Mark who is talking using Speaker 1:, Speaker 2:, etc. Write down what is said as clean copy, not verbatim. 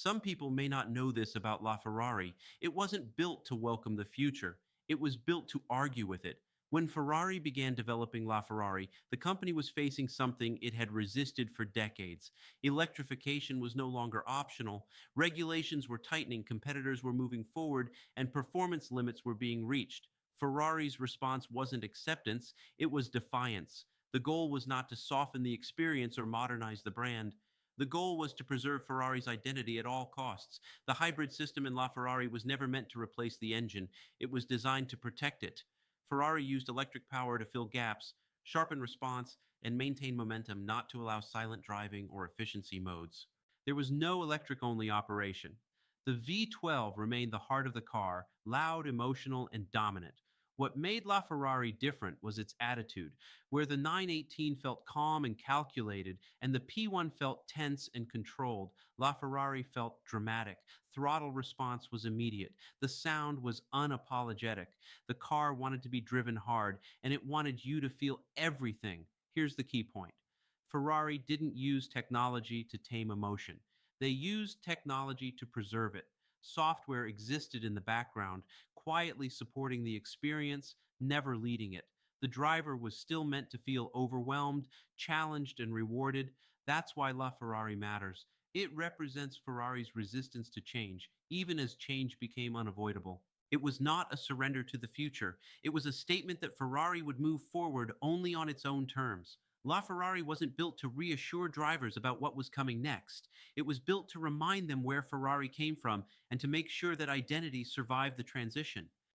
Speaker 1: Some people may not know this about LaFerrari. It wasn't built to welcome the future, it was built to argue with it. When Ferrari began developing LaFerrari, the company was facing something it had resisted for decades. Electrification was no longer optional, regulations were tightening, competitors were moving forward, and performance limits were being reached. Ferrari's response wasn't acceptance, it was defiance. The goal was not to soften the experience or modernize the brand. The goal was to preserve Ferrari's identity at all costs. The hybrid system in LaFerrari was never meant to replace the engine, it was designed to protect it. Ferrari used electric power to fill gaps, sharpen response, and maintain momentum, not to allow silent driving or efficiency modes. There was no electric only operation. The V12 remained the heart of the car, loud, emotional, and dominant. What made LaFerrari different was its attitude. Where the 918 felt calm and calculated, and the P1 felt tense and controlled, LaFerrari felt dramatic. Throttle response was immediate. The sound was unapologetic. The car wanted to be driven hard, and it wanted you to feel everything. Here's the key point: Ferrari didn't use technology to tame emotion, they used technology to preserve it. Software existed in the background, quietly supporting the experience, never leading it. The driver was still meant to feel overwhelmed, challenged, and rewarded. That's why LaFerrari matters. It represents Ferrari's resistance to change, even as change became unavoidable. It was not a surrender to the future. It was a statement that Ferrari would move forward only on its own terms. LaFerrari wasn't built to reassure drivers about what was coming next. It was built to remind them where Ferrari came from and to make sure that identity survived the transition.